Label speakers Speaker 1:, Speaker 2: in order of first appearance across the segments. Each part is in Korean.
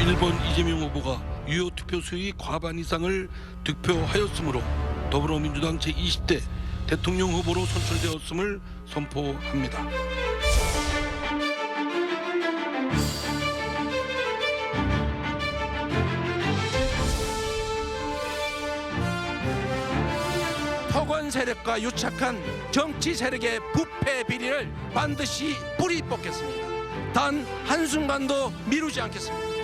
Speaker 1: 1번 이재명 후보가 유효 투표수의 과반 이상을 득표하였으므로 더불어민주당 제20대 대통령 후보로 선출되었음을 선포합니다.
Speaker 2: 토건 세력과 유착한 정치 세력의 부패 비리를 반드시 뿌리 뽑겠습니다. 단 한순간도 미루지 않겠습니다.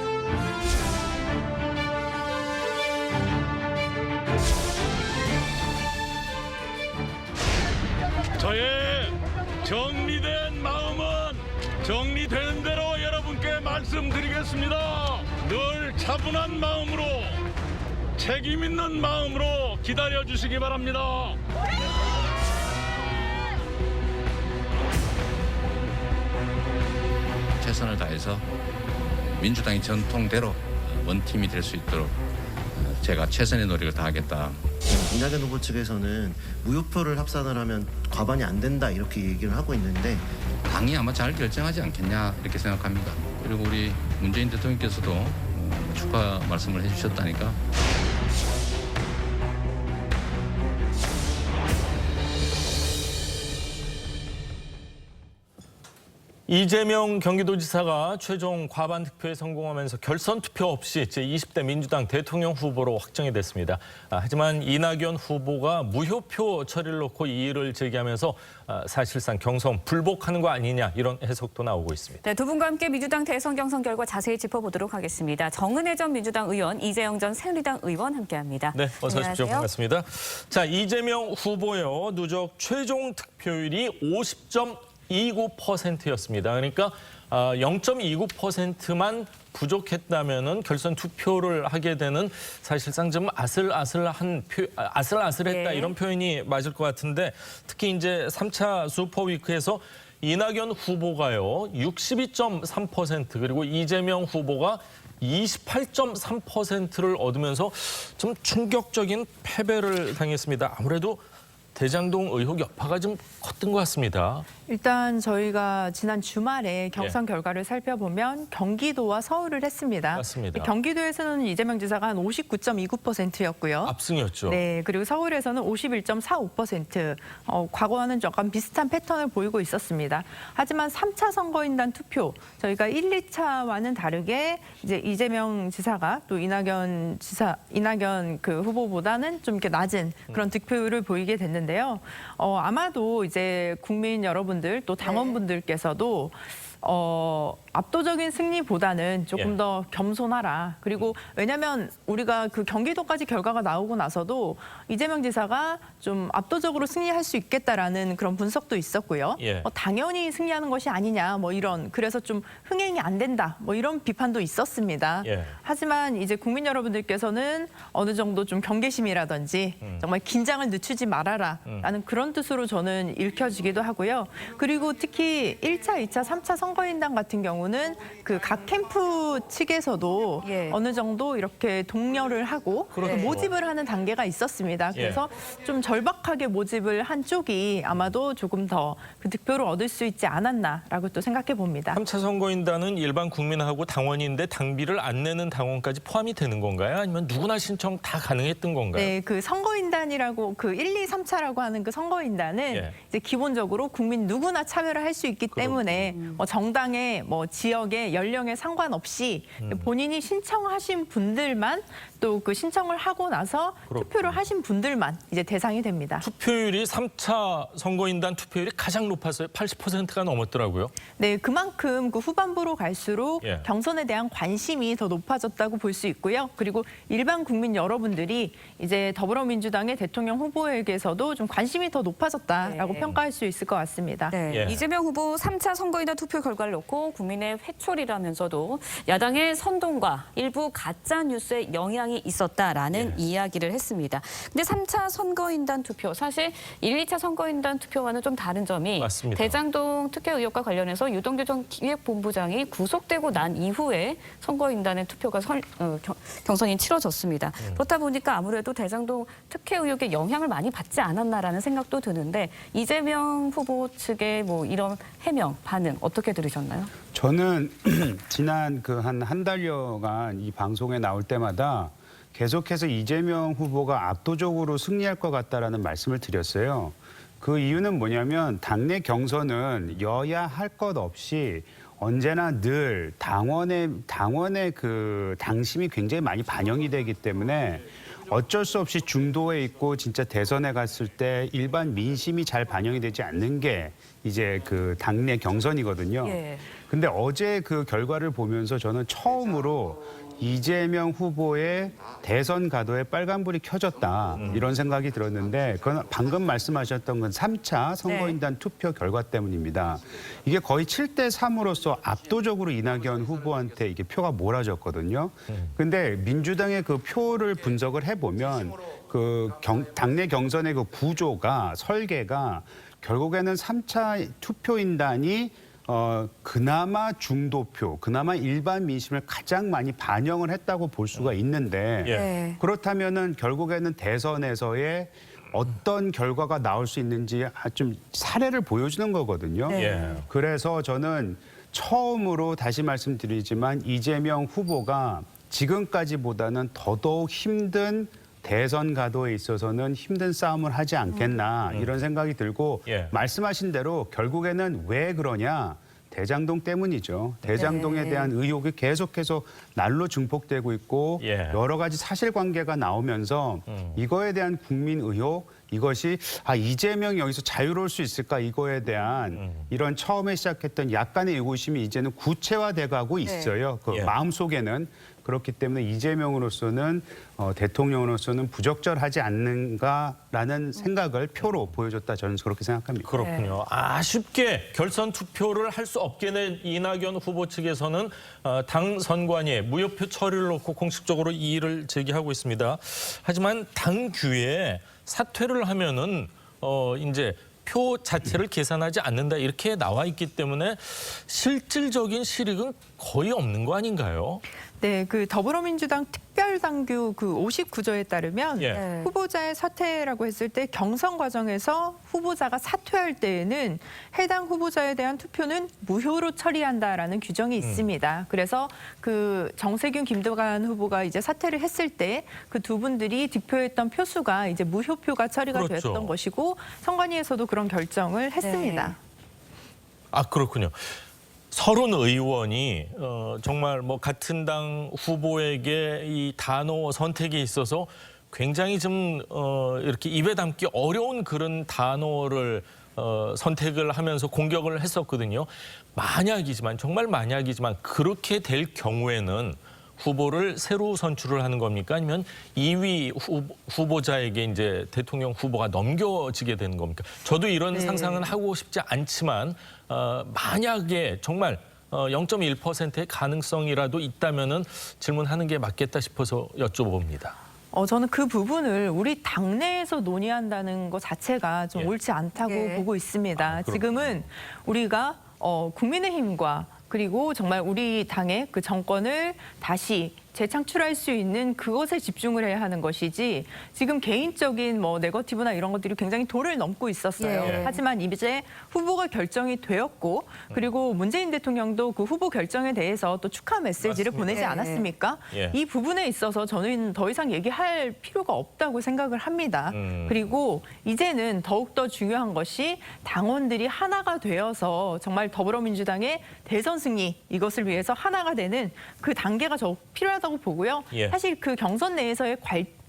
Speaker 3: 저의 정리된 마음은 정리되는 대로 여러분께 말씀드리겠습니다. 늘 차분한 마음으로 책임 있는 마음으로 기다려 주시기 바랍니다.
Speaker 4: 최선을 다해서 민주당의 전통대로 원팀이 될 수 있도록 제가 최선의 노력을 다하겠다.
Speaker 5: 이낙연 후보 측에서는 무효표를 합산을 하면 과반이 안 된다 이렇게 얘기를 하고 있는데
Speaker 4: 당이 아마 잘 결정하지 않겠냐 이렇게 생각합니다. 그리고 우리 문재인 대통령께서도 축하 말씀을 해주셨다니까.
Speaker 6: 이재명 경기도지사가 최종 과반 득표에 성공하면서 결선 투표 없이 제20대 민주당 대통령 후보로 확정이 됐습니다. 하지만 이낙연 후보가 무효표 처리를 놓고 이의를 제기하면서 사실상 경선 불복하는 거 아니냐 이런 해석도 나오고 있습니다.
Speaker 7: 네, 두 분과 함께 민주당 대선 경선 결과 자세히 짚어보도록 하겠습니다. 정은혜 전 민주당 의원, 이재영 전 새누리당 의원 함께합니다.
Speaker 6: 네, 어서 오십시오.
Speaker 7: 안녕하세요.
Speaker 6: 반갑습니다. 자, 이재명 후보요. 누적 최종 득표율이 50.29%였습니다. 그러니까 0.29%만 부족했다면은 결선 투표를 하게 되는 사실상 좀 아슬아슬했다
Speaker 7: 네.
Speaker 6: 이런 표현이 맞을 것 같은데 특히 이제 3차 슈퍼위크에서 이낙연 후보가요 62.3% 그리고 이재명 후보가 28.3%를 얻으면서 좀 충격적인 패배를 당했습니다. 아무래도 대장동 의혹 여파가 좀 컸던 것 같습니다.
Speaker 8: 일단 저희가 지난 주말에 경선 결과를 살펴보면 경기도와 서울을 했습니다.
Speaker 6: 맞습니다.
Speaker 8: 경기도에서는 이재명 지사가 한 59.29%였고요.
Speaker 6: 압승이었죠.
Speaker 8: 네, 그리고 서울에서는 51.45%. 과거와는 약간 비슷한 패턴을 보이고 있었습니다. 하지만 3차 선거인단 투표 저희가 1, 2차와는 다르게 이제 이재명 지사가 또 이낙연 그 후보보다는 좀 이렇게 낮은 그런 득표율을 보이게 됐는데요. 아마도 이제 국민 여러분들 또 당원분들께서도 압도적인 승리보다는 조금 더 겸손하라. 그리고 왜냐하면 우리가 그 경기도까지 결과가 나오고 나서도 이재명 지사가 좀 압도적으로 승리할 수 있겠다라는 그런 분석도 있었고요. 당연히 승리하는 것이 아니냐 뭐 이런 그래서 좀 흥행이 안 된다 뭐 이런 비판도 있었습니다. 하지만 이제 국민 여러분들께서는 어느 정도 좀 경계심이라든지 정말 긴장을 늦추지 말아라라는 그런 뜻으로 저는 읽혀지기도 하고요. 그리고 특히 1차, 2차, 3차 선거인단 같은 경우는 그 각 캠프 측에서도 어느 정도 이렇게 독려를 하고 모집을 하는 단계가 있었습니다. 그래서 좀 절박하게 모집을 한 쪽이 아마도 조금 더 그 득표를 얻을 수 있지 않았나라고 또 생각해 봅니다.
Speaker 6: 3차 선거인단은 일반 국민하고 당원인데 당비를 안 내는 당원까지 포함이 되는 건가요? 아니면 누구나 신청 다 가능했던 건가요?
Speaker 8: 네, 그 선거인단이라고 그 1, 2, 3차라고 하는 그 선거인단은 이제 기본적으로 국민 누구나 참여를 할 수 있기 때문에 뭐 정당의 뭐 지역의 연령에 상관없이 본인이 신청하신 분들만 또 그 신청을 하고 나서 투표를 하신 분들만 이제 대상이 됩니다.
Speaker 6: 투표율이 3차 선거인단 투표율이 가장 높았어요. 80%가 넘었더라고요.
Speaker 8: 네, 그만큼 그 후반부로 갈수록 경선에 대한 관심이 더 높아졌다고 볼 수 있고요. 그리고 일반 국민 여러분들이 이제 더불어민주당의 대통령 후보에게서도 좀 관심이 더 높아졌다라고 평가할 수 있을 것 같습니다.
Speaker 7: 이재명 후보 3차 선거인단 투표 결과를 놓고 국민의 회초리라면서도 야당의 선동과 일부 가짜 뉴스에 영향이 있었다라는 이야기를 했습니다. 근데 3차 선거인단 투표 사실 1, 2차 선거인단 투표와는 좀 다른 점이
Speaker 6: 맞습니다.
Speaker 7: 대장동 특혜 의혹과 관련해서 유동규 전 기획본부장이 구속되고 난 이후에 선거인단의 투표가 경선이 치러졌습니다. 그렇다 보니까 아무래도 대장동 특혜 의혹에 영향을 많이 받지 않았나라는 생각도 드는데 이재명 후보 측의 뭐 이런 해명, 반응 어떻게 들으셨나요?
Speaker 9: 저는 지난 그 한 달여간 이 방송에 나올 때마다 계속해서 이재명 후보가 압도적으로 승리할 것 같다라는 말씀을 드렸어요. 그 이유는 뭐냐면 당내 경선은 여야 할 것 없이 언제나 늘 당원의 그 당심이 굉장히 많이 반영이 되기 때문에 어쩔 수 없이 중도에 있고 진짜 대선에 갔을 때 일반 민심이 잘 반영이 되지 않는 게 이제 그 당내 경선이거든요.
Speaker 7: 예.
Speaker 9: 근데 어제 그 결과를 보면서 저는 처음으로 이재명 후보의 대선 가도에 빨간불이 켜졌다 이런 생각이 들었는데 그건 방금 말씀하셨던 건 3차 선거인단 투표 결과 때문입니다. 이게 거의 7대3으로서 압도적으로 이낙연 후보한테 이게 표가 몰아졌거든요. 근데 민주당의 그 표를 분석을 해보면 그 당내 경선의 그 구조가 설계가 결국에는 3차 투표인단이 그나마 중도표, 그나마 일반 민심을 가장 많이 반영을 했다고 볼 수가 있는데
Speaker 7: 예.
Speaker 9: 그렇다면은 결국에는 대선에서의 어떤 결과가 나올 수 있는지 좀 사례를 보여주는 거거든요.
Speaker 6: 예.
Speaker 9: 그래서 저는 처음으로 다시 말씀드리지만 이재명 후보가 지금까지보다는 더더욱 힘든 대선 가도에 있어서는 힘든 싸움을 하지 않겠나 이런 생각이 들고
Speaker 6: 예.
Speaker 9: 말씀하신 대로 결국에는 왜 그러냐. 대장동 때문이죠. 대장동에 대한 의혹이 계속해서 날로 증폭되고 있고
Speaker 6: 예.
Speaker 9: 여러 가지 사실관계가 나오면서 이거에 대한 국민 의혹 이것이 이재명이 여기서 자유로울 수 있을까 이거에 대한 이런 처음에 시작했던 약간의 의구심이 이제는 구체화돼 가고 있어요. 그
Speaker 6: 예.
Speaker 9: 마음속에는. 그렇기 때문에 이재명으로서는 대통령으로서는 부적절하지 않는가라는 생각을 표로 보여줬다 저는 그렇게 생각합니다.
Speaker 6: 그렇군요. 아쉽게 결선 투표를 할 수 없게 된 이낙연 후보 측에서는 당 선관위에 무효표 처리를 놓고 공식적으로 이의를 제기하고 있습니다. 하지만 당규에 사퇴를 하면은 이제 표 자체를 계산하지 않는다 이렇게 나와 있기 때문에 실질적인 실익은 거의 없는 거 아닌가요?
Speaker 8: 네, 그 더불어민주당 특별당규 그 59조에 따르면
Speaker 6: 예.
Speaker 8: 후보자의 사퇴라고 했을 때 경선 과정에서 후보자가 사퇴할 때에는 해당 후보자에 대한 투표는 무효로 처리한다라는 규정이 있습니다. 그래서 그 정세균, 김두관 후보가 이제 사퇴를 했을 때 그 두 분들이 득표했던 표수가 이제 무효표가 처리가
Speaker 6: 그렇죠.
Speaker 8: 되었던 것이고 선관위에서도 그런 결정을 했습니다.
Speaker 7: 네.
Speaker 6: 아 그렇군요. 30의원이 정말 뭐 같은 당 후보에게 이 단어 선택에 있어서 굉장히 좀 이렇게 입에 담기 어려운 그런 단어를 선택을 하면서 공격을 했었거든요. 만약이지만 정말 만약이지만 그렇게 될 경우에는 후보를 새로 선출을 하는 겁니까? 아니면 2위 후보자에게 이제 대통령 후보가 넘겨지게 되는 겁니까? 저도 이런 상상은 하고 싶지 않지만 만약에 정말 0.1%의 가능성이라도 있다면은 질문하는 게 맞겠다 싶어서 여쭤봅니다.
Speaker 8: 저는 그 부분을 우리 당내에서 논의한다는 것 자체가 좀
Speaker 6: 예.
Speaker 8: 옳지 않다고
Speaker 7: 예.
Speaker 8: 보고 있습니다.
Speaker 6: 그렇군요.
Speaker 8: 지금은 우리가 국민의힘과 그리고 정말 우리 당의 그 정권을 다시 재창출할 수 있는 그것에 집중을 해야 하는 것이지 지금 개인적인 뭐 네거티브나 이런 것들이 굉장히 도를 넘고 있었어요.
Speaker 7: 예.
Speaker 8: 하지만 이제 후보가 결정이 되었고 그리고 문재인 대통령도 그 후보 결정에 대해서 또 축하 메시지를
Speaker 6: 맞습니다.
Speaker 8: 보내지
Speaker 7: 예.
Speaker 8: 않았습니까?
Speaker 6: 예.
Speaker 8: 이 부분에 있어서 저는 더 이상 얘기할 필요가 없다고 생각을 합니다. 그리고 이제는 더욱더 중요한 것이 당원들이 하나가 되어서 정말 더불어민주당의 대선 승리 이것을 위해서 하나가 되는 그 단계가 더 필요하다고 보고요.
Speaker 6: 예.
Speaker 8: 사실 그 경선 내에서의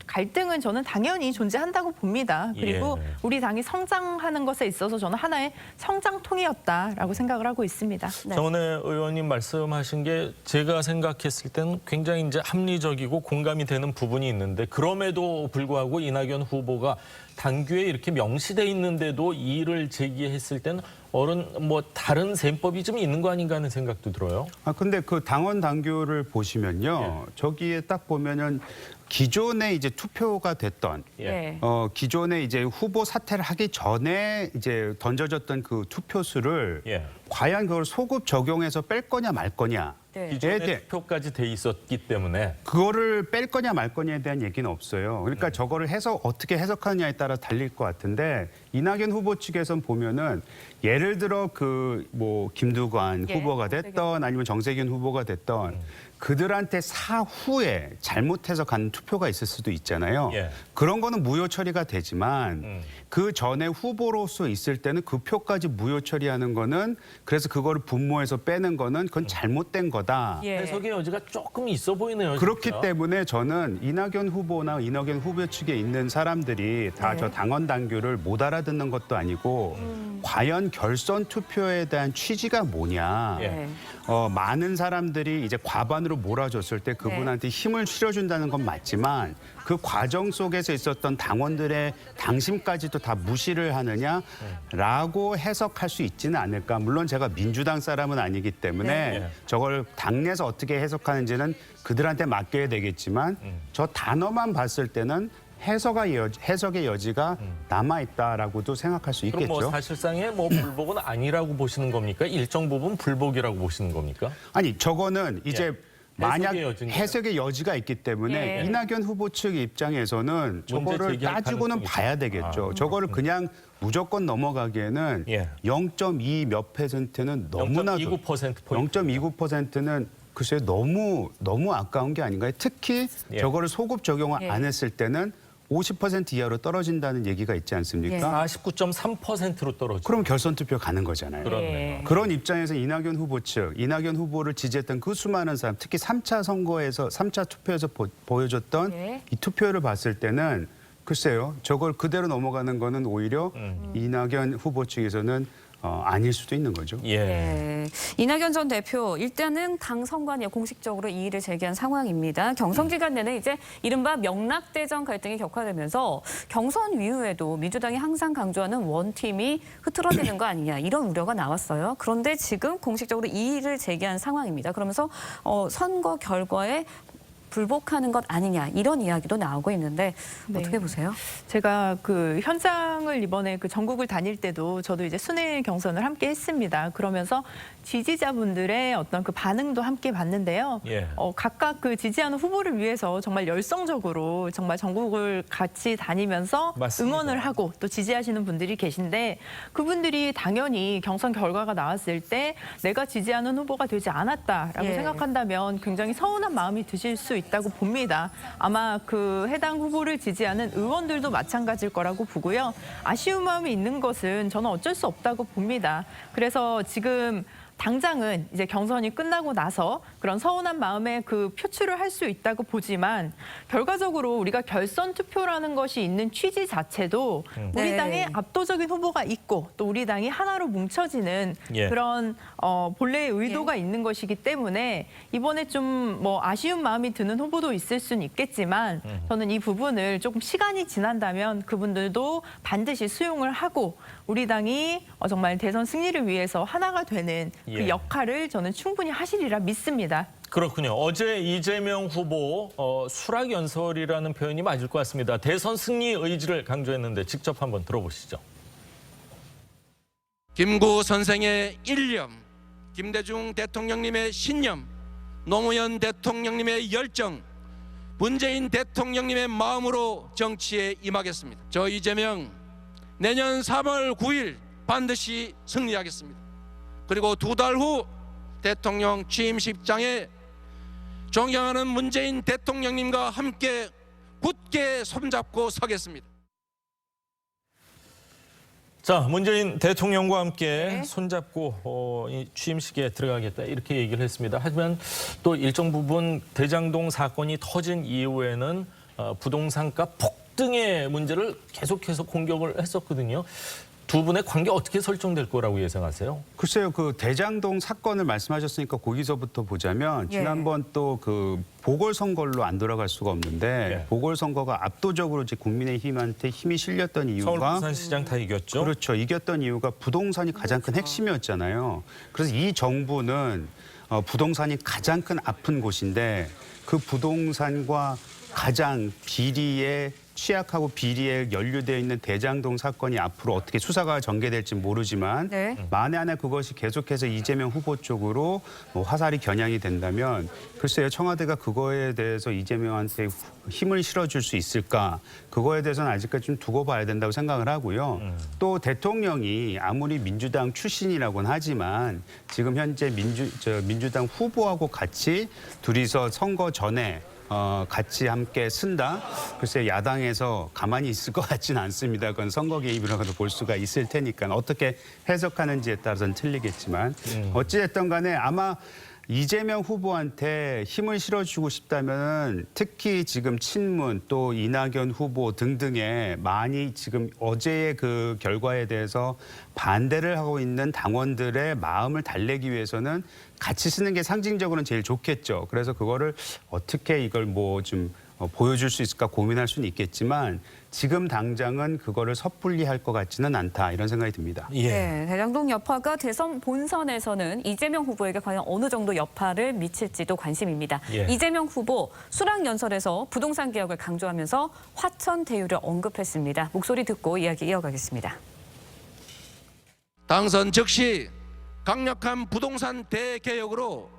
Speaker 8: 갈등은 저는 당연히 존재한다고 봅니다. 그리고
Speaker 6: 예.
Speaker 8: 우리 당이 성장하는 것에 있어서 저는 하나의 성장통이었다라고 생각을 하고 있습니다.
Speaker 7: 네.
Speaker 6: 정은혜 의원님 말씀하신 게 제가 생각했을 때는 굉장히 이제 합리적이고 공감이 되는 부분이 있는데 그럼에도 불구하고 이낙연 후보가 당규에 이렇게 명시돼 있는데도 이의를 제기했을 때는 뭐 다른 셈법이 좀 있는 거 아닌가 하는 생각도 들어요.
Speaker 9: 근데 그 당원 당규를 보시면요. 저기에 딱 보면은 기존에 이제 투표가 됐던
Speaker 7: 예.
Speaker 9: 기존에 이제 후보 사퇴를 하기 전에 이제 던져졌던 그 투표수를
Speaker 6: 예.
Speaker 9: 과연 그걸 소급 적용해서 뺄 거냐 말 거냐
Speaker 7: 네.
Speaker 6: 기존에
Speaker 9: 네.
Speaker 6: 투표까지 돼 있었기 때문에
Speaker 9: 그거를 뺄 거냐 말 거냐에 대한 얘기는 없어요. 그러니까 저거를 어떻게 해석하느냐에 따라 달릴 것 같은데 이낙연 후보 측에선 보면은 예를 들어 그 뭐 김두관
Speaker 7: 예,
Speaker 9: 후보가 됐던 아니면 정세균 후보가 됐던 그들한테 사후에 잘못해서 간 투표가 있을 수도 있잖아요.
Speaker 6: 예.
Speaker 9: 그런 거는 무효 처리가 되지만 그 전에 후보로서 있을 때는 그 표까지 무효 처리하는 거는 그래서 그거를 분모해서 빼는 거는 그건 잘못된 거다.
Speaker 7: 예.
Speaker 6: 해석의 여지가 조금 있어 보이네요.
Speaker 9: 그렇기
Speaker 6: 진짜.
Speaker 9: 때문에 저는 이낙연 후보나 이낙연 후보 측에 있는 사람들이 다 저 당원 당규를 못 알아듣는 것도 아니고 과연 결선 투표에 대한 취지가 뭐냐.
Speaker 6: 예.
Speaker 9: 많은 사람들이 이제 과반으로 몰아줬을 때 그분한테 힘을 실어준다는 건 맞지만 그 과정 속에서 있었던 당원들의 당심까지도 다 무시를 하느냐라고 해석할 수 있지는 않을까. 물론 제가 민주당 사람은 아니기 때문에 저걸 당내에서 어떻게 해석하는지는 그들한테 맡겨야 되겠지만 저 단어만 봤을 때는 해석의 여지가 남아있다라고도 생각할 수
Speaker 6: 그럼
Speaker 9: 있겠죠.
Speaker 6: 뭐 사실상의 뭐 불복은 아니라고 보시는 겁니까? 일정 부분 불복이라고 보시는 겁니까?
Speaker 9: 아니 저거는 이제 만약
Speaker 6: 여지인가요?
Speaker 9: 해석의 여지가 있기 때문에
Speaker 7: 예.
Speaker 9: 이낙연 후보 측 입장에서는 저거를
Speaker 6: 제기할
Speaker 9: 따지고는
Speaker 6: 가능성이
Speaker 9: 봐야 되겠죠. 저거를 그냥 무조건 넘어가기에는
Speaker 6: 예.
Speaker 9: 0.2 몇 %는 너무나도
Speaker 6: 0.29%
Speaker 9: 0.29%는 글쎄요 너무 아까운 게 아닌가요? 특히
Speaker 6: 예.
Speaker 9: 저거를 소급 적용을
Speaker 7: 예.
Speaker 9: 안 했을 때는 50% 이하로 떨어진다는 얘기가 있지 않습니까?
Speaker 6: 49.3%로 떨어지고.
Speaker 9: 그럼 결선 투표 가는 거잖아요.
Speaker 6: 그렇네요.
Speaker 9: 그런 입장에서 이낙연 후보 측, 이낙연 후보를 지지했던 그 수많은 사람, 특히 3차 선거에서 3차 투표에서 보여줬던
Speaker 7: 예.
Speaker 9: 이 투표를 봤을 때는 글쎄요, 저걸 그대로 넘어가는 거는 오히려 이낙연 후보 측에서는 아닐 수도 있는 거죠.
Speaker 6: 예.
Speaker 7: 네. 이낙연 전 대표 일단은 당 선관위에 공식적으로 이의를 제기한 상황입니다. 경선 기간 내내 이제 이른바 명락대전 갈등이 격화되면서 경선 이후에도 민주당이 항상 강조하는 원팀이 흐트러지는 거 아니냐 이런 우려가 나왔어요. 그런데 지금 공식적으로 이의를 제기한 상황입니다. 그러면서 선거 결과에 불복하는 것 아니냐 이런 이야기도 나오고 있는데 어떻게 보세요?
Speaker 8: 제가 그 현장을 이번에 그 전국을 다닐 때도 저도 이제 순회 경선을 함께 했습니다. 그러면서 지지자분들의 어떤 그 반응도 함께 봤는데요.
Speaker 6: 예.
Speaker 8: 각각 그 지지하는 후보를 위해서 정말 열성적으로 정말 전국을 같이 다니면서
Speaker 6: 맞습니다.
Speaker 8: 응원을 하고 또 지지하시는 분들이 계신데 그분들이 당연히 경선 결과가 나왔을 때 내가 지지하는 후보가 되지 않았다라고
Speaker 7: 예.
Speaker 8: 생각한다면 굉장히 서운한 마음이 드실 수 있다고 봅니다. 아마 그 해당 후보를 지지하는 의원들도 마찬가지일 거라고 보고요. 아쉬운 마음이 있는 것은 저는 어쩔 수 없다고 봅니다. 그래서 지금 당장은 이제 경선이 끝나고 나서 그런 서운한 마음에 그 표출을 할 수 있다고 보지만 결과적으로 우리가 결선 투표라는 것이 있는 취지 자체도 우리
Speaker 7: 네.
Speaker 8: 당에 압도적인 후보가 있고 또 우리 당이 하나로 뭉쳐지는
Speaker 6: 예.
Speaker 8: 그런 본래의 의도가 있는 것이기 때문에 이번에 좀 뭐 아쉬운 마음이 드는 후보도 있을 수는 있겠지만 저는 이 부분을 조금 시간이 지난다면 그분들도 반드시 수용을 하고 우리 당이 정말 대선 승리를 위해서 하나가 되는
Speaker 6: 예.
Speaker 8: 그 역할을 저는 충분히 하시리라 믿습니다.
Speaker 6: 그렇군요. 어제 이재명 후보 수락연설이라는 표현이 맞을 것 같습니다. 대선 승리 의지를 강조했는데 직접 한번 들어보시죠.
Speaker 2: 김구 선생의 일념, 김대중 대통령님의 신념, 노무현 대통령님의 열정, 문재인 대통령님의 마음으로 정치에 임하겠습니다. 저 이재명 내년 3월 9일 반드시 승리하겠습니다. 그리고 2달 후 대통령 취임식장에 존경하는 문재인 대통령님과 함께 굳게 손잡고 서겠습니다.
Speaker 6: 자, 문재인 대통령과 함께 손잡고 이 취임식에 들어가겠다 이렇게 얘기를 했습니다. 하지만 또 일정 부분 대장동 사건이 터진 이후에는 부동산가 폭등의 문제를 계속해서 공격을 했었거든요. 두 분의 관계 어떻게 설정될 거라고 예상하세요?
Speaker 9: 글쎄요, 그 대장동 사건을 말씀하셨으니까 거기서부터 보자면 지난번 또 그 보궐선거로 안 돌아갈 수가 없는데 보궐선거가 압도적으로 이제 국민의힘한테 힘이 실렸던 이유가
Speaker 6: 서울 부산시장 다 이겼죠.
Speaker 9: 그렇죠. 이겼던 이유가 부동산이 가장 큰 핵심이었잖아요. 그래서 이 정부는 부동산이 가장 큰 아픈 곳인데 그 부동산과 가장 비리의 취약하고 비리에 연루되어 있는 대장동 사건이 앞으로 어떻게 수사가 전개될지 모르지만
Speaker 7: 네.
Speaker 9: 만에 그것이 계속해서 이재명 후보 쪽으로 뭐 화살이 겨냥이 된다면 글쎄요, 청와대가 그거에 대해서 이재명한테 힘을 실어줄 수 있을까? 그거에 대해서는 아직까지 좀 두고 봐야 된다고 생각을 하고요. 또 대통령이 아무리 민주당 출신이라고는 하지만 지금 현재 민주당 후보하고 같이 둘이서 선거 전에 같이 함께 쓴다? 글쎄 야당에서 가만히 있을 것 같지는 않습니다. 그건 선거 개입이라고도 볼 수가 있을 테니까 어떻게 해석하는지에 따라서는 틀리겠지만 어찌됐든 간에 아마 이재명 후보한테 힘을 실어주고 싶다면 특히 지금 친문 또 이낙연 후보 등등의 많이 지금 어제의 그 결과에 대해서 반대를 하고 있는 당원들의 마음을 달래기 위해서는 같이 쓰는 게 상징적으로는 제일 좋겠죠. 그래서 그거를 어떻게 이걸 뭐 좀 보여줄 수 있을까 고민할 수는 있겠지만 지금 당장은 그거를 섣불리 할 것 같지는 않다 이런 생각이 듭니다.
Speaker 7: 네, 대장동 여파가 대선 본선에서는 이재명 후보에게 과연 어느 정도 여파를 미칠지도 관심입니다.
Speaker 6: 예.
Speaker 7: 이재명 후보 수락연설에서 부동산 개혁을 강조하면서 화천 대유를 언급했습니다. 목소리 듣고 이야기 이어가겠습니다.
Speaker 2: 당선 즉시 강력한 부동산 대개혁으로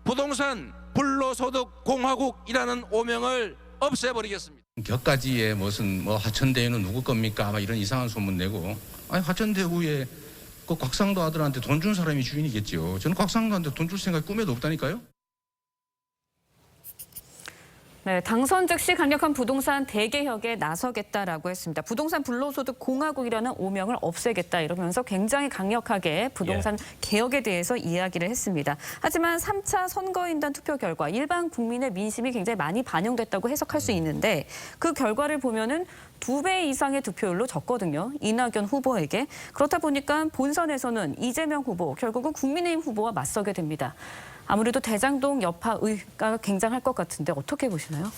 Speaker 2: 부동산 불로소득 공화국이라는 오명을 없애버리겠습니다.
Speaker 4: 격가지에 무슨 뭐 화천대유는 누구 겁니까? 막 이런 이상한 소문 내고 아니 화천대유에 그 곽상도 아들한테 돈 준 사람이 주인이겠죠. 저는 곽상도한테 돈 줄 생각이 꿈에도 없다니까요.
Speaker 7: 네, 당선 즉시 강력한 부동산 대개혁에 나서겠다라고 했습니다. 부동산 불로소득 공화국이라는 오명을 없애겠다 이러면서 굉장히 강력하게 부동산 개혁에 대해서 이야기를 했습니다. 하지만 3차 선거인단 투표 결과 일반 국민의 민심이 굉장히 많이 반영됐다고 해석할 수 있는데 그 결과를 보면은 2배 이상의 득표율로 졌거든요. 이낙연 후보에게. 그렇다 보니까 본선에서는 이재명 후보, 결국은 국민의힘 후보와 맞서게 됩니다. 아무래도 대장동 여파가 굉장할 것 같은데 어떻게 보시나요?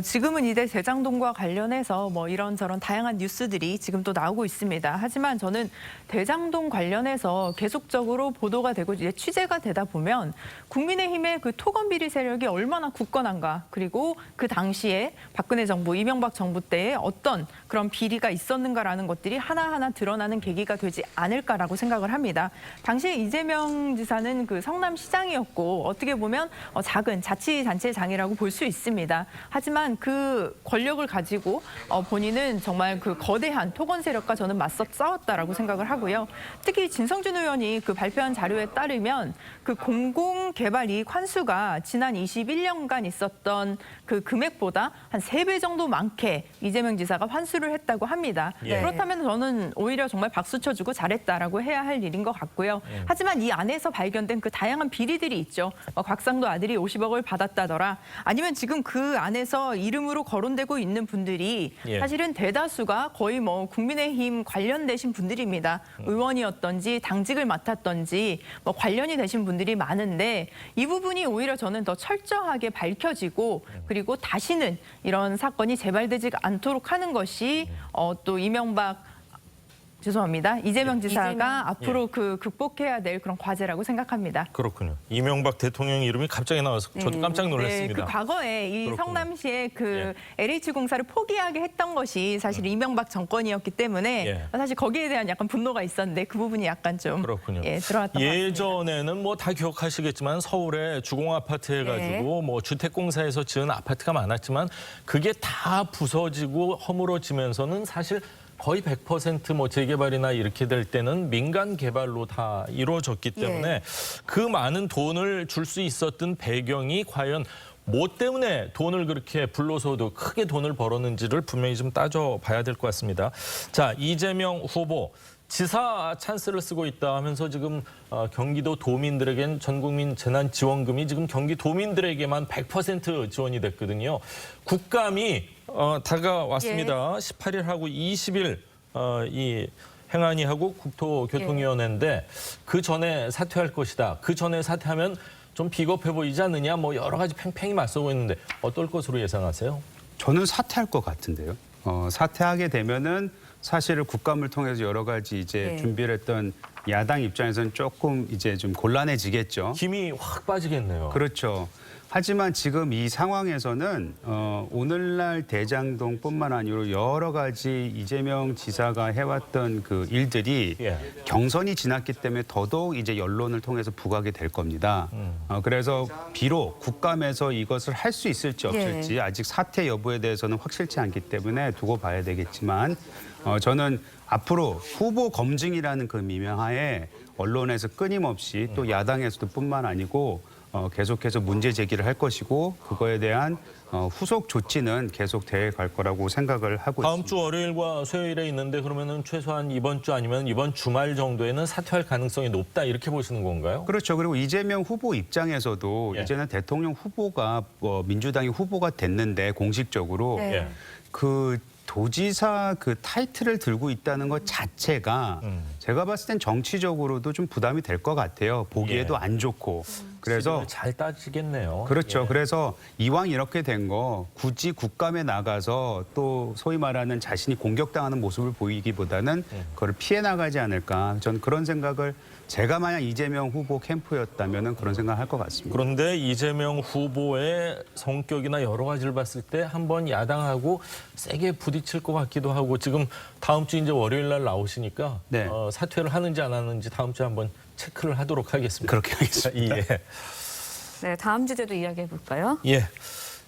Speaker 8: 지금은 이제 대장동과 관련해서 뭐 이런저런 다양한 뉴스들이 지금 또 나오고 있습니다. 하지만 저는 대장동 관련해서 계속적으로 보도가 되고 이제 취재가 되다 보면 국민의힘의 그 토건 비리 세력이 얼마나 굳건한가, 그리고 그 당시에 박근혜 정부, 이명박 정부 때에 어떤 그런 비리가 있었는가라는 것들이 하나하나 드러나는 계기가 되지 않을까라고 생각을 합니다. 당시에 이재명 지사는 그 성남시장이었고 어떻게 보면 작은 자치단체장이라고 볼 수 있습니다. 하지만 그 권력을 가지고 본인은 정말 그 거대한 토건 세력과 저는 맞서 싸웠다라고 생각을 하고요. 특히 진성준 의원이 그 발표한 자료에 따르면 그 공공개발이익 환수가 지난 21년간 있었던 그 금액보다 한 3배 정도 많게 이재명 지사가 환수를 했다고 합니다.
Speaker 7: 예.
Speaker 8: 그렇다면 저는 오히려 정말 박수 쳐주고 잘했다라고 해야 할 일인 것 같고요. 하지만 이 안에서 발견된 그 다양한 비리들이 있죠. 곽상도 아들이 50억을 받았다더라. 아니면 지금 그 안에서 이름으로 거론되고 있는 분들이 사실은 대다수가 거의 뭐 국민의힘 관련되신 분들입니다. 의원이었던지 당직을 맡았던지 뭐 관련이 되신 분들이 많은데 이 부분이 오히려 저는 더 철저하게 밝혀지고 그리고 다시는 이런 사건이 재발되지 않도록 하는 것이 또 이재명 지사가 앞으로 그 극복해야 될 그런 과제라고 생각합니다.
Speaker 6: 그렇군요. 이명박 대통령 이름이 갑자기 나와서 저도 깜짝 놀랐습니다.
Speaker 8: 네, 그 과거에 이
Speaker 6: 그렇군요.
Speaker 8: 성남시의 그 LH공사를 포기하게 했던 것이 사실 이명박 정권이었기 때문에 사실 거기에 대한 약간 분노가 있었는데 그 부분이 약간 좀
Speaker 6: 그렇군요.
Speaker 8: 드러났던 것 같습니다.
Speaker 6: 예전에는 뭐 다 기억하시겠지만 서울에 주공 아파트 해가지고 뭐 주택공사에서 지은 아파트가 많았지만 그게 다 부서지고 허물어지면서는 사실 거의 100% 뭐 재개발이나 이렇게 될 때는 민간 개발로 다 이루어졌기 때문에 그 많은 돈을 줄 수 있었던 배경이 과연 뭐 때문에 돈을 그렇게 불로소득 크게 돈을 벌었는지를 분명히 좀 따져봐야 될 것 같습니다. 자, 이재명 후보. 지사 찬스를 쓰고 있다 하면서 지금 경기도 도민들에겐 전국민 재난지원금이 지금 경기도민들에게만 100% 지원이 됐거든요. 국감이 다가왔습니다. 18일하고 20일 이 행안위하고 국토교통위원회인데 그 전에 사퇴할 것이다. 그 전에 사퇴하면 좀 비겁해 보이지 않느냐. 뭐 여러 가지 팽팽히 맞서고 있는데 어떨 것으로 예상하세요?
Speaker 9: 저는 사퇴할 것 같은데요. 사퇴하게 되면은 사실 국감을 통해서 여러 가지 이제 준비를 했던 야당 입장에서는 조금 이제 좀 곤란해지겠죠.
Speaker 6: 힘이 확 빠지겠네요.
Speaker 9: 그렇죠. 하지만 지금 이 상황에서는 오늘날 대장동뿐만 아니라 여러 가지 이재명 지사가 해왔던 그 일들이
Speaker 6: 예.
Speaker 9: 경선이 지났기 때문에 더더욱 이제 언론을 통해서 부각이 될 겁니다. 그래서 비록 국감에서 이것을 할 수 있을지 없을지 아직 사퇴 여부에 대해서는 확실치 않기 때문에 두고 봐야 되겠지만 저는 앞으로 후보 검증이라는 그 미명하에 언론에서 끊임없이 또 야당에서도 뿐만 아니고 계속해서 문제 제기를 할 것이고 그거에 대한 후속 조치는 계속 돼 갈 거라고 생각을 하고
Speaker 6: 다음
Speaker 9: 있습니다.
Speaker 6: 주 월요일과 수요일에 있는데 그러면은 최소한 이번 주 아니면 이번 주말 정도에는 사퇴할 가능성이 높다 이렇게 보시는 건가요?
Speaker 9: 그렇죠. 그리고 이재명 후보 입장에서도
Speaker 6: 예.
Speaker 9: 이제는 대통령 후보가 민주당이 후보가 됐는데 공식적으로
Speaker 6: 예.
Speaker 9: 그 도지사 그 타이틀을 들고 있다는 것 자체가 제가 봤을 땐 정치적으로도 좀 부담이 될 것 같아요. 보기에도
Speaker 6: 예.
Speaker 9: 안 좋고. 그래서
Speaker 6: 잘 따지겠네요.
Speaker 9: 그렇죠.
Speaker 6: 예.
Speaker 9: 그래서 이왕 이렇게 된 거 굳이 국감에 나가서 또 소위 말하는 자신이 공격당하는 모습을 보이기보다는 그걸 피해 나가지 않을까. 전 그런 생각을 제가 만약 이재명 후보 캠프였다면 그런 생각을 할 것 같습니다.
Speaker 6: 그런데 이재명 후보의 성격이나 여러 가지를 봤을 때 한번 야당하고 세게 부딪힐 것 같기도 하고 지금 다음 주 이제 월요일 날 나오시니까
Speaker 9: 네.
Speaker 6: 사퇴를 하는지 안 하는지 다음 주에 한번 체크를 하도록 하겠습니다.
Speaker 9: 그렇게 하겠습니다.
Speaker 6: 예.
Speaker 7: 네, 다음 주제도 이야기해 볼까요?
Speaker 6: 예.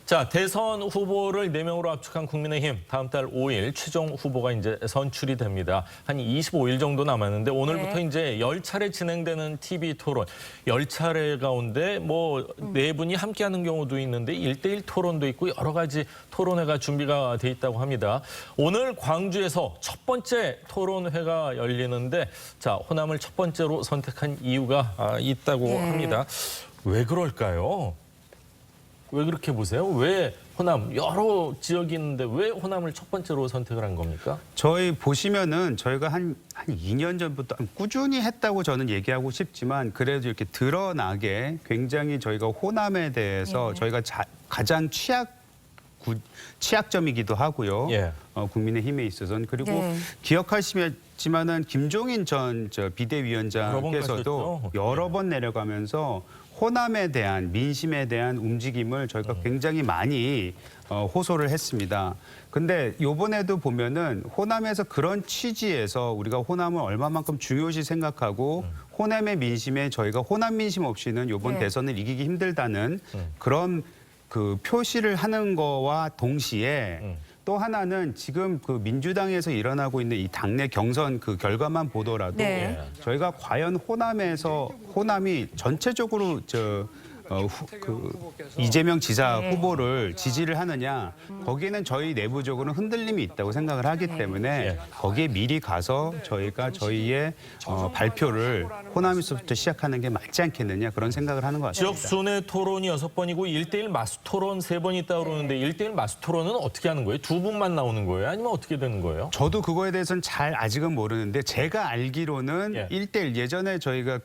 Speaker 6: 자, 대선 후보를 4명으로 압축한 국민의힘 다음 달 5일 최종 후보가 이제 선출이 됩니다. 한 25일 정도 남았는데 오늘부터
Speaker 7: 네.
Speaker 6: 이제 10차례 진행되는 TV 토론. 10차례 가운데 뭐 4분이 함께하는 경우도 있는데 1대1 토론도 있고 여러 가지 토론회가 준비가 돼 있다고 합니다. 오늘 광주에서 첫 번째 토론회가 열리는데 자, 호남을 첫 번째로 선택한 이유가 있다고
Speaker 7: 예.
Speaker 6: 합니다. 왜 그럴까요? 왜 그렇게 보세요? 왜 호남 여러 지역이 있는데 왜 호남을 첫 번째로 선택을 한 겁니까?
Speaker 9: 저희 보시면은 저희가 한 2년 전부터 꾸준히 했다고 저는 얘기하고 싶지만 그래도 이렇게 드러나게 굉장히 저희가 호남에 대해서 저희가 가장 취약점이기도 하고요.
Speaker 6: 예.
Speaker 9: 국민의힘에 있어서는 그리고
Speaker 7: 네.
Speaker 9: 기억하시겠지만은 김종인 전
Speaker 6: 여러 번
Speaker 9: 비대위원장께서도
Speaker 6: 가셨죠?
Speaker 9: 여러 번 내려가면서 호남에 대한 민심에 대한 움직임을 저희가 굉장히 많이 호소를 했습니다. 근데 이번에도 보면은 호남에서 그런 취지에서 우리가 호남을 얼마만큼 중요시 생각하고 호남의 민심에 저희가 호남 민심 없이는 이번
Speaker 7: 네.
Speaker 9: 대선을 이기기 힘들다는 그런 그 표시를 하는 거와 동시에 또 하나는 지금 그 민주당에서 일어나고 있는 이 당내 경선 그 결과만 보더라도
Speaker 7: 네.
Speaker 9: 저희가 과연 호남이 전체적으로 이재명 지사
Speaker 7: 네.
Speaker 9: 후보를 지지를 하느냐 거기에는 저희 내부적으로는 흔들림이 있다고 생각을 하기 때문에 거기에 미리 가서 저희가 저희의 발표를 호남에서부터 시작하는 게 맞지 않겠느냐 그런 생각을 하는 것 같습니다.
Speaker 6: 지역 순회 토론이 6번이고 1대1 마스 토론 3번 있다고 그러는데 1대1 마스 토론은 어떻게 하는 거예요? 2분만 나오는 거예요? 아니면 어떻게 되는 거예요?
Speaker 9: 저도 그거에 대해서는 잘 아직은 모르는데 제가 알기로는
Speaker 6: 예.
Speaker 9: 1대1 예전에 저희가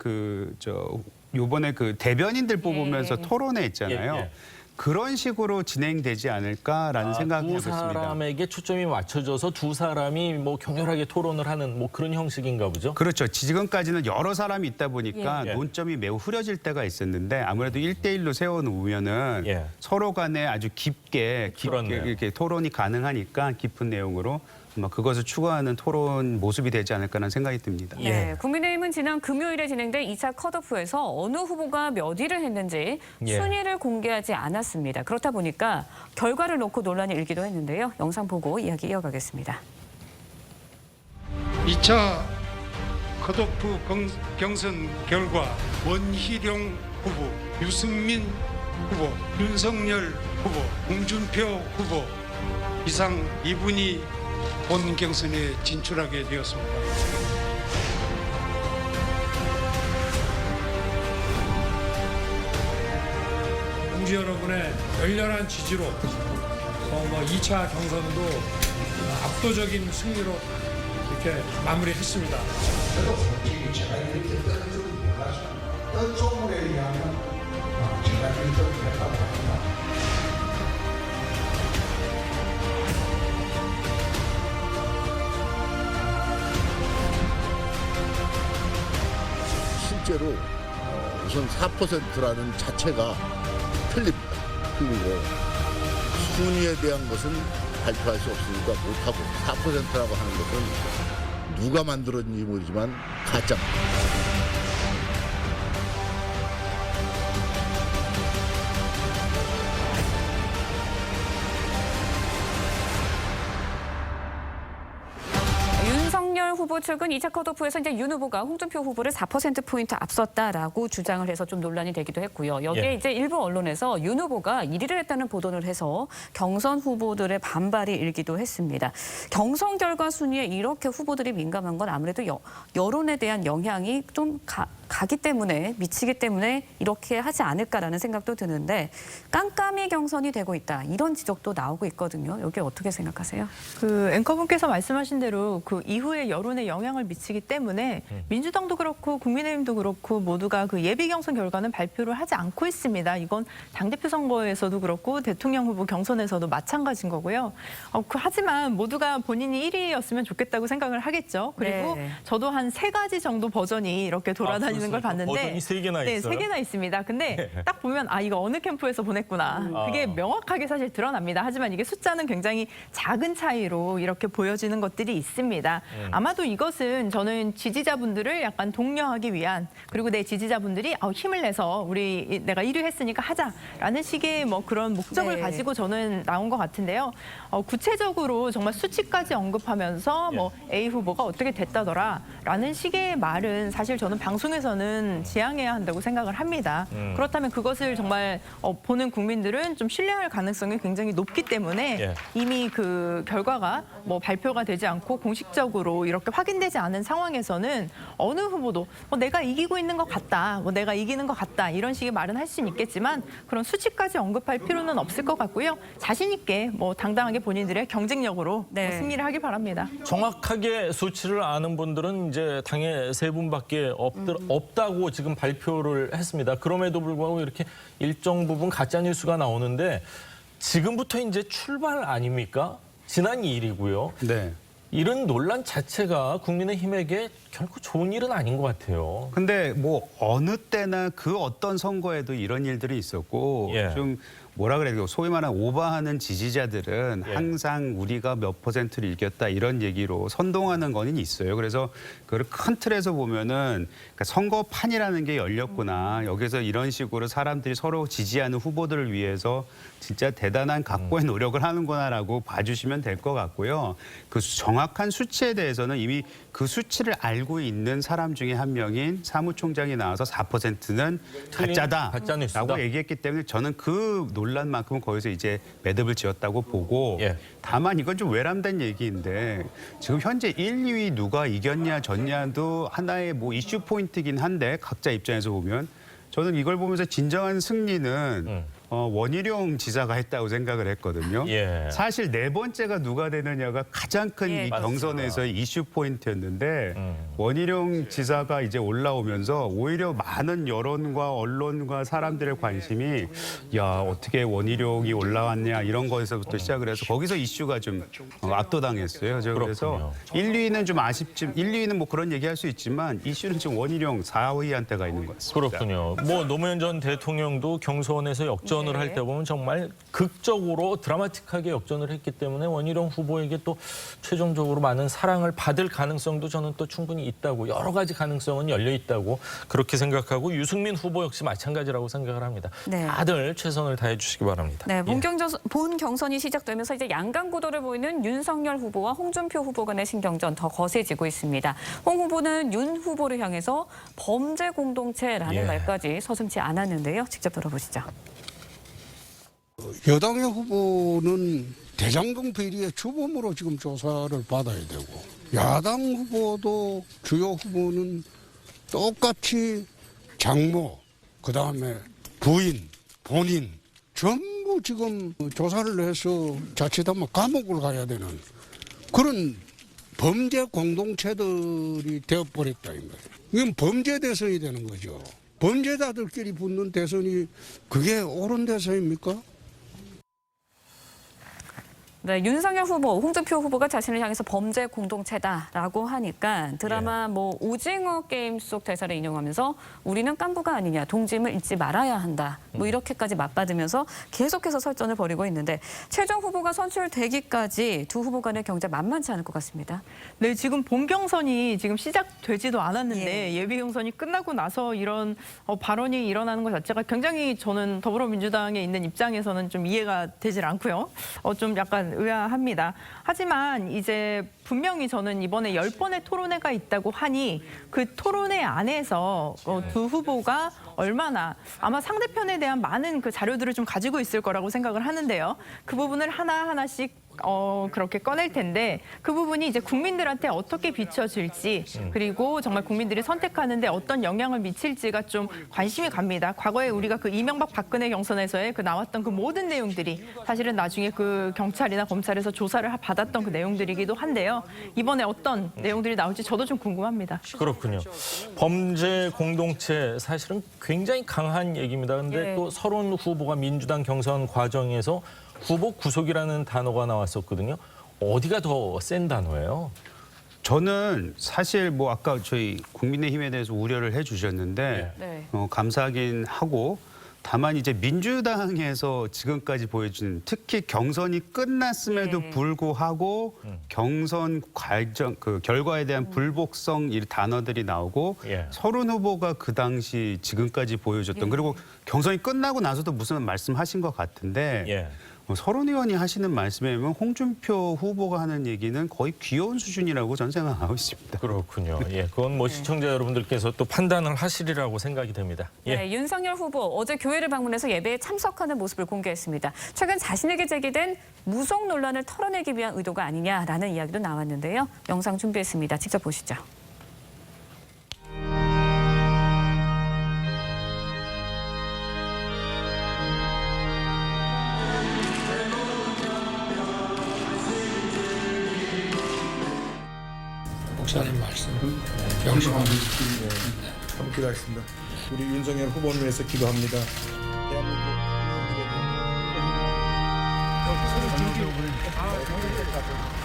Speaker 9: 요번에 그 대변인들 뽑으면서 토론회 있잖아요.
Speaker 6: 예.
Speaker 9: 그런 식으로 진행되지 않을까라는 생각이
Speaker 6: 두
Speaker 9: 해봤습니다.
Speaker 6: 사람에게 초점이 맞춰져서 두 사람이 뭐 격렬하게 토론을 하는 뭐 그런 형식인가 보죠?
Speaker 9: 그렇죠. 지금까지는 여러 사람이 있다 보니까
Speaker 6: 예.
Speaker 9: 논점이 매우 흐려질 때가 있었는데 아무래도 1대1로 세워놓으면은
Speaker 6: 예.
Speaker 9: 서로 간에 아주 깊게
Speaker 6: 그렇네요.
Speaker 9: 이렇게 토론이 가능하니까 깊은 내용으로 아마 그것을 추구하는 토론 모습이 되지 않을까라는 생각이 듭니다.
Speaker 7: 네, 국민의힘은 지난 금요일에 진행된 2차 컷오프에서 어느 후보가 몇 위를 했는지
Speaker 6: 예.
Speaker 7: 순위를 공개하지 않았습니다. 그렇다 보니까 결과를 놓고 논란이 일기도 했는데요. 영상 보고 이야기 이어가겠습니다.
Speaker 10: 2차 컷오프 경선 결과 원희룡 후보, 유승민 후보, 윤석열 후보, 홍준표 후보 이상 2분이 본 경선에 진출하게 되었습니다.
Speaker 11: 공주 여러분의 열렬한 지지로 2차 경선도 압도적인 승리로 이렇게 마무리했습니다.
Speaker 12: 저도 솔직히 제가 이렇게 되는 줄 몰라서 어떤 소문에 의하면 제가 이렇게 됐다고 합니다.
Speaker 13: 실제로 우선 4%라는 자체가
Speaker 12: 틀립니다. 틀리고 순위에 대한 것은 발표할 수 없으니까 못하고 4%라고 하는 것은 누가 만들었는지 모르지만 가짜입니다.
Speaker 7: 윤석열 후보 측은 2차 컷오프에서 이제 윤 후보가 홍준표 후보를 4%포인트 앞섰다라고 주장을 해서 좀 논란이 되기도 했고요. 여기에 이제 일부 언론에서 윤 후보가 1위를 했다는 보도를 해서 경선 후보들의 반발이 일기도 했습니다. 경선 결과 순위에 이렇게 후보들이 민감한 건 아무래도 여론에 대한 영향이 좀 가기 때문에 미치기 때문에 이렇게 하지 않을까라는 생각도 드는데 깜깜이 경선이 되고 있다. 이런 지적도 나오고 있거든요. 여기 어떻게 생각하세요?
Speaker 8: 그 앵커분께서 말씀하신 대로 그 이후에 여론에 영향을 미치기 때문에 민주당도 그렇고 국민의힘도 그렇고 모두가 그 예비 경선 결과는 발표를 하지 않고 있습니다. 이건 당대표 선거에서도 그렇고 대통령 후보 경선에서도 마찬가지인 거고요. 하지만 모두가 본인이 1위였으면 좋겠다고 생각을 하겠죠. 그리고
Speaker 7: 네.
Speaker 8: 저도 한 3가지 정도 버전이 이렇게 돌아다니는 걸 봤는데
Speaker 6: 버전이 3개나
Speaker 8: 네,
Speaker 6: 있어요?
Speaker 8: 3개나 있습니다. 근데 딱 보면 이거 어느 캠프에서 보냈구나. 그게 명확하게 사실 드러납니다. 하지만 이게 숫자는 굉장히 작은 차이로 이렇게 보여지는 것들이 있습니다. 아마도 이것은 저는 지지자분들을 약간 독려하기 위한 그리고 내 지지자분들이 힘을 내서 내가 1위 했으니까 하자라는 식의 뭐 그런 목적을
Speaker 7: 네.
Speaker 8: 가지고 저는 나온 것 같은데요. 구체적으로 정말 수치까지 언급하면서 뭐 A 후보가 어떻게 됐다더라라는 식의 말은 사실 저는 방송에서는 지양해야 한다고 생각을 합니다. 그렇다면 그것을 정말 보는 국민들은 좀 신뢰할 가능성이 굉장히 높기 때문에 이미 그 결과가 뭐 발표가 되지 않고 공식적으로 이렇게 확인되지 않은 상황에서는 어느 후보도 내가 이기고 있는 것 같다, 내가 이기는 것 같다 이런 식의 말은 할 수는 있겠지만 그런 수치까지 언급할 필요는 없을 것 같고요. 자신 있게 당당하게 본인들의 경쟁력으로 승리를 하길 바랍니다.
Speaker 6: 정확하게 수치를 아는 분들은 이제 당에 3분밖에 없다고 지금 발표를 했습니다. 그럼에도 불구하고 이렇게 일정 부분 가짜 뉴스가 나오는데 지금부터 이제 출발 아닙니까? 지난 2일이고요.
Speaker 9: 네.
Speaker 6: 이런 논란 자체가 국민의힘에게 결코 좋은 일은 아닌 것 같아요.
Speaker 9: 근데 뭐 어느 때나 그 어떤 선거에도 이런 일들이 있었고 좀 뭐라 그래야 소위 말하는 오버하는 지지자들은 항상 우리가 몇 %를 이겼다 이런 얘기로 선동하는 거는 있어요. 그래서 그걸 큰 틀에서 보면은 그러니까 선거판이라는 게 열렸구나. 여기서 이런 식으로 사람들이 서로 지지하는 후보들을 위해서 진짜 대단한 각고의 노력을 하는구나라고 봐주시면 될 것 같고요. 그 정확한 수치에 대해서는 이미 그 수치를 알고 있는 사람 중에 한 명인 사무총장이 나와서 4%는 가짜다라고 얘기했기 때문에 저는 그 논란만큼은 거기서 이제 매듭을 지었다고 보고 다만 이건 좀 외람된 얘기인데 지금 현재 1, 2위 누가 이겼냐 졌냐도 하나의 뭐 이슈 포인트긴 한데 각자 입장에서 보면 저는 이걸 보면서 진정한 승리는 원희룡 지사가 했다고 생각을 했거든요. 사실 4번째가 누가 되느냐가 가장 큰 이 경선에서의 이슈 포인트였는데 원희룡 지사가 이제 올라오면서 오히려 많은 여론과 언론과 사람들의 관심이 어떻게 원희룡이 올라왔냐 이런 거에서부터 시작을 해서 거기서 이슈가 좀 압도당했어요. 그래서 1, 2위는 좀 아쉽지만 1, 2위는 뭐 그런 얘기할 수 있지만 이슈는 지금 원희룡 4위한테 가 있는 것 같습니다.
Speaker 6: 그렇군요. 뭐 노무현 전 대통령도 경선에서 역전을 할 때 보면 정말 극적으로 드라마틱하게 역전을 했기 때문에 원희룡 후보에게 또 최종적으로 많은 사랑을 받을 가능성도 저는 또 충분히 있다고 여러 가지 가능성은 열려 있다고 그렇게 생각하고 유승민 후보 역시 마찬가지라고 생각을 합니다. 다들 최선을 다해 주시기 바랍니다.
Speaker 7: 네, 본 경선이 시작되면서 이제 양강 구도를 보이는 윤석열 후보와 홍준표 후보 간의 신경전 더 거세지고 있습니다. 홍 후보는 윤 후보를 향해서 범죄 공동체라는 말까지 서슴지 않았는데요. 직접 들어보시죠.
Speaker 10: 여당의 후보는 대장동 비리의 주범으로 지금 조사를 받아야 되고 야당 후보도 주요 후보는 똑같이 장모, 그다음에 부인, 본인 전부 지금 조사를 해서 자칫하면 감옥을 가야 되는 그런 범죄 공동체들이 되어버렸다 이 말이에요. 이건 범죄 대선이 되는 거죠. 범죄자들끼리 붙는 대선이 그게 옳은 대선입니까?
Speaker 7: 네, 윤석열 후보, 홍준표 후보가 자신을 향해서 범죄 공동체다라고 하니까 드라마 뭐 오징어 게임 속 대사를 인용하면서 우리는 깐부가 아니냐, 동짐을 잊지 말아야 한다. 뭐 이렇게까지 맞받으면서 계속해서 설전을 벌이고 있는데 최종 후보가 선출되기까지 두 후보 간의 경제 만만치 않을 것 같습니다.
Speaker 8: 네, 지금 본 경선이 지금 시작되지도 않았는데 예비 경선이 끝나고 나서 이런 발언이 일어나는 것 자체가 굉장히 저는 더불어민주당에 있는 입장에서는 좀 이해가 되질 않고요. 좀 약간 의아합니다. 하지만 이제 분명히 저는 이번에 10번의 토론회가 있다고 하니 그 토론회 안에서 두 후보가 얼마나 아마 상대편에 대한 많은 그 자료들을 좀 가지고 있을 거라고 생각을 하는데요. 그 부분을 하나하나씩 그렇게 꺼낼 텐데 그 부분이 이제 국민들한테 어떻게 비춰질지 그리고 정말 국민들이 선택하는데 어떤 영향을 미칠지가 좀 관심이 갑니다. 과거에 우리가 그 이명박 박근혜 경선에서의 그 나왔던 그 모든 내용들이 사실은 나중에 그 경찰이나 검찰에서 조사를 받았던 그 내용들이기도 한데요. 이번에 어떤 내용들이 나올지 저도 좀 궁금합니다.
Speaker 6: 그렇군요. 범죄 공동체 사실은 굉장히 강한 얘기입니다. 근데 또 서른 후보가 민주당 경선 과정에서 후보 구속이라는 단어가 나왔었거든요. 어디가 더 센 단어예요?
Speaker 9: 저는 사실 뭐 아까 저희 국민의힘에 대해서 우려를 해주셨는데 감사하긴 하고 다만 이제 민주당에서 지금까지 보여준 특히 경선이 끝났음에도 불구하고 경선 과정 그 결과에 대한 불복성 이 단어들이 나오고 서른 후보가 그 당시 지금까지 보여줬던 그리고 경선이 끝나고 나서도 무슨 말씀하신 것 같은데 서른 의원이 하시는 말씀에 보면 홍준표 후보가 하는 얘기는 거의 귀여운 수준이라고 저는 생각하고 있습니다.
Speaker 6: 그렇군요. 그건 뭐 시청자 여러분들께서 또 판단을 하시리라고 생각이 됩니다.
Speaker 7: 네, 윤석열 후보 어제 교회를 방문해서 예배에 참석하는 모습을 공개했습니다. 최근 자신에게 제기된 무속 논란을 털어내기 위한 의도가 아니냐라는 이야기도 나왔는데요. 영상 준비했습니다. 직접 보시죠.
Speaker 11: 목사님 말씀 명심하고
Speaker 13: 한번 기도하겠습니다. 우리 윤석열 후보를 위해서 기도합니다.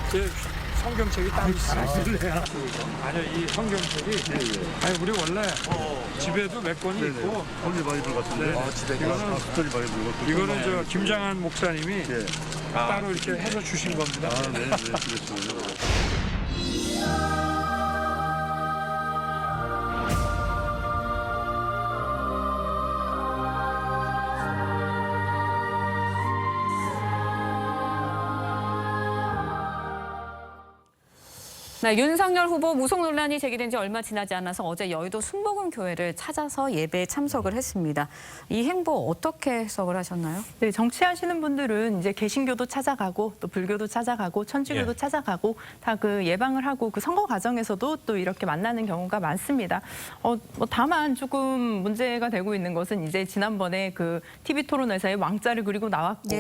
Speaker 11: 제 성경책이 따로 있어요. 아니요, 이 성경책이 아니 우리 원래 집에도 몇 권이 있고
Speaker 13: 홀리 바이블 같은데
Speaker 11: 이거는 저 김장한 목사님이 따로 이렇게 해서 주신 겁니다.
Speaker 13: 네, 그렇습니다.
Speaker 7: 네, 윤석열 후보 무속 논란이 제기된 지 얼마 지나지 않아서 어제 여의도 순복음 교회를 찾아서 예배에 참석을 했습니다. 이 행보 어떻게 해석을 하셨나요?
Speaker 8: 네, 정치하시는 분들은 이제 개신교도 찾아가고 또 불교도 찾아가고 천주교도 찾아가고 다 그 예방을 하고 그 선거 과정에서도 또 이렇게 만나는 경우가 많습니다. 뭐 다만 조금 문제가 되고 있는 것은 이제 지난번에 그 TV 토론회에서의 왕자를 그리고 나왔고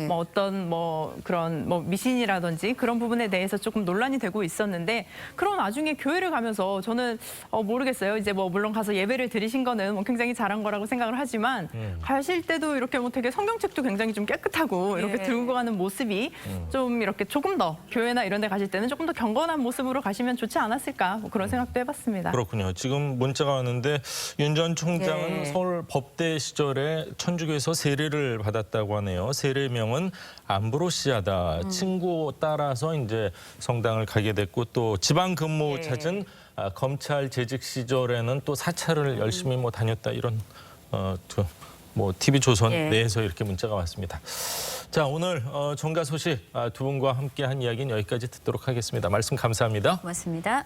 Speaker 8: 뭐 어떤 뭐 그런 뭐 미신이라든지 그런 부분에 대해서 조금 논란이 되고 있었는데 그런 와중에 교회를 가면서 저는 모르겠어요. 이제 뭐 물론 가서 예배를 드리신 거는 뭐 굉장히 잘한 거라고 생각을 하지만 가실 때도 이렇게 뭐 되게 성경책도 굉장히 좀 깨끗하고 이렇게 들고 가는 모습이 좀 이렇게 조금 더 교회나 이런 데 가실 때는 조금 더 경건한 모습으로 가시면 좋지 않았을까 뭐 그런 생각도 해봤습니다.
Speaker 6: 그렇군요. 지금 문자가 왔는데 윤 전 총장은 서울 법대 시절에 천주교에서 세례를 받았다고 하네요. 세례명은 암브로시아다. 친구 따라서 이제 성당을 가게 됐고 또 지방 근무 찾은 검찰 재직 시절에는 또 사찰을 열심히 뭐 다녔다 이런 뭐 TV조선 내에서 이렇게 문자가 왔습니다. 자, 오늘 종가 소식 두 분과 함께한 이야기는 여기까지 듣도록 하겠습니다. 말씀 감사합니다.
Speaker 7: 고맙습니다.